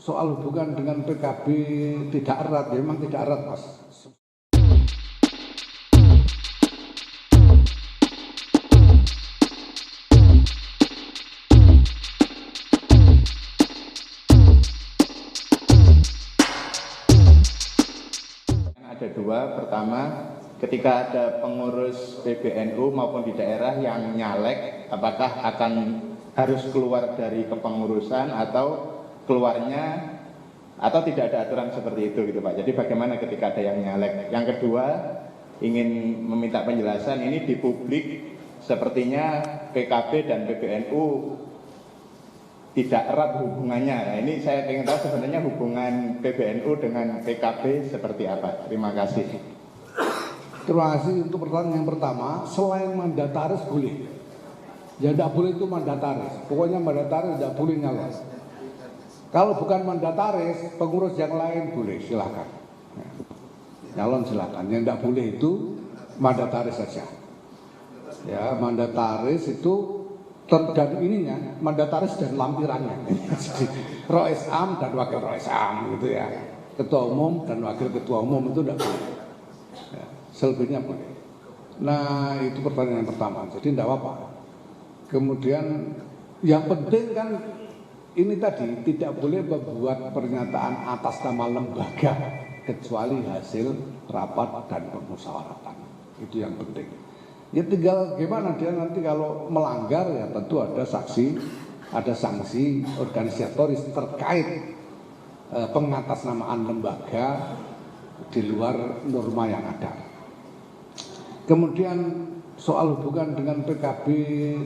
soal hubungan dengan PKB tidak erat, ya memang tidak erat, Mas. Ada dua. Pertama, ketika ada pengurus PBNU maupun di daerah yang nyalek, apakah akan harus keluar dari kepengurusan atau keluarnya, atau tidak ada aturan seperti itu gitu Pak. Jadi bagaimana ketika ada yang nyalek? Yang kedua, ingin meminta penjelasan, ini di publik sepertinya PKB dan PBNU tidak erat hubungannya. Nah, ini saya ingin tahu sebenarnya hubungan PBNU dengan PKB seperti apa. Terima kasih. Terima kasih untuk pertanyaan yang pertama. Selain mandataris boleh, ya tidak boleh itu mandataris. Pokoknya mandataris tidak boleh nyalon. Kalau bukan mandataris, pengurus yang lain boleh, silakan. Nyalon silakan. Yang tidak boleh itu mandataris saja. Ya, mandataris itu dan ininya mandataris dan lampirannya. Jadi Rois Am dan wakil Rois Am gitu ya. Ketua umum dan wakil ketua umum itu tidak boleh. Ya, selebihnya boleh. Nah, itu pertanyaan yang pertama. Jadi tidak apa-apa. Kemudian yang penting kan ini tadi tidak boleh membuat pernyataan atas nama lembaga kecuali hasil rapat dan permusyawaratan. Itu yang penting. Ya tinggal gimana dia nanti kalau melanggar, ya tentu ada sanksi organisatoris terkait pengatasnamaan lembaga di luar norma yang ada. Kemudian soal hubungan dengan PKB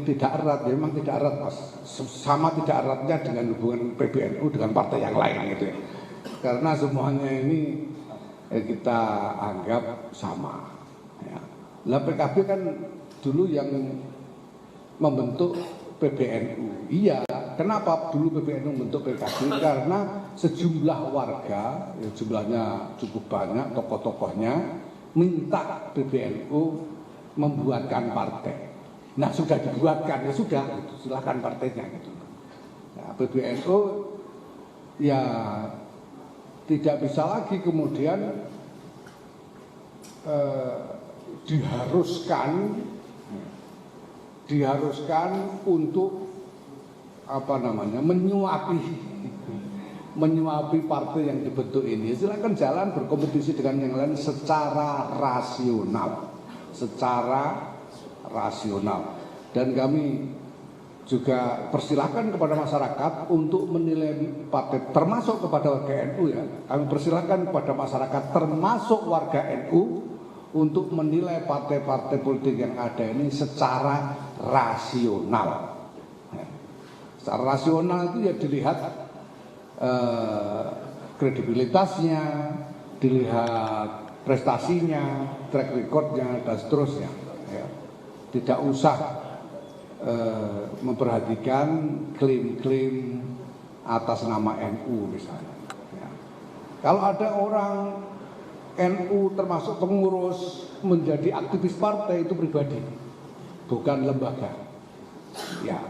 tidak erat, ya memang tidak erat, Mas. Sama tidak eratnya dengan hubungan PBNU dengan partai yang lain gitu ya. Karena semuanya ini kita anggap sama. Ya. Lah PKB kan dulu yang membentuk PBNU. Iya, kenapa dulu PBNU membentuk PKB? Karena sejumlah warga, ya jumlahnya cukup banyak, tokoh-tokohnya minta PBNU membuatkan partai. Nah sudah dibuatkan, ya sudah, gitu. Silahkan partainya gitu. Nah, PBNU ya tidak bisa lagi kemudian diharuskan untuk menyuapi partai yang dibentuk ini. Silakan jalan berkompetisi dengan yang lain secara rasional. Dan kami juga persilahkan kepada masyarakat untuk menilai partai, termasuk kepada warga NU ya. Kami persilahkan kepada masyarakat termasuk warga NU untuk menilai partai-partai politik yang ada ini secara rasional. Secara rasional itu ya dilihat kredibilitasnya, dilihat prestasinya, track recordnya dan seterusnya. Ya. Tidak usah memperhatikan klaim-klaim atas nama NU misalnya. Ya. Kalau ada orang NU termasuk pengurus menjadi aktivis partai, itu pribadi, bukan lembaga. Ya,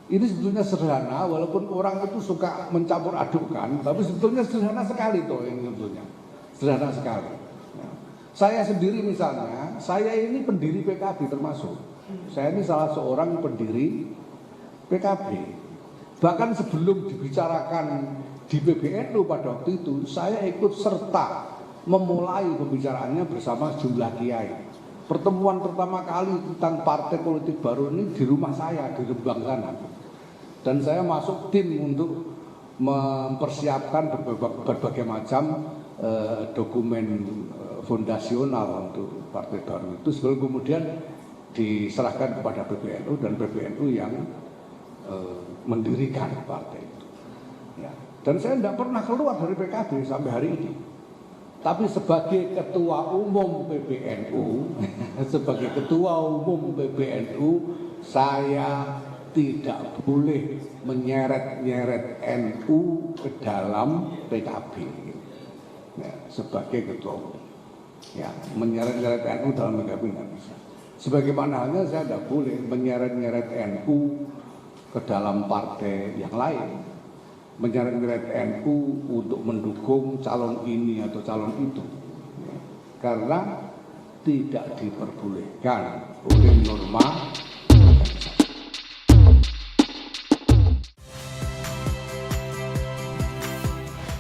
ini sebetulnya sederhana, walaupun orang itu suka mencampur adukkan, tapi sebetulnya sederhana sekali toh ini sebetulnya, sederhana sekali. Ya. Saya sendiri misalnya, saya ini pendiri PKB termasuk, saya ini salah seorang pendiri PKB. Bahkan sebelum dibicarakan di PBNU pada waktu itu, saya ikut serta memulai pembicaraannya bersama sejumlah kiai. Pertemuan pertama kali tentang partai politik baru ini di rumah saya di Rembang sana. Dan saya masuk tim untuk mempersiapkan berbagai macam dokumen fondasional untuk partai baru itu sebelum kemudian diserahkan kepada PBNU dan PBNU yang mendirikan partai itu. Ya. Dan saya tidak pernah keluar dari PKB sampai hari ini. Tapi sebagai ketua umum PBNU, saya tidak boleh menyeret-nyeret NU ke dalam PKB. Ya, sebagai ketua umum, ya, menyeret-nyeret NU dalam PKB nggak bisa. Sebagaimana halnya saya tidak boleh menyeret-nyeret NU ke dalam partai yang lain. menyeret-nyeret NU untuk mendukung calon ini atau calon itu, karena tidak diperbolehkan oleh norma.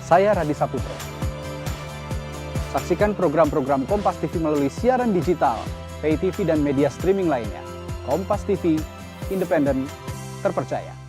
Saya Radi Saputro. Saksikan program-program Kompas TV melalui siaran digital, pay TV dan media streaming lainnya. Kompas TV, independen, terpercaya.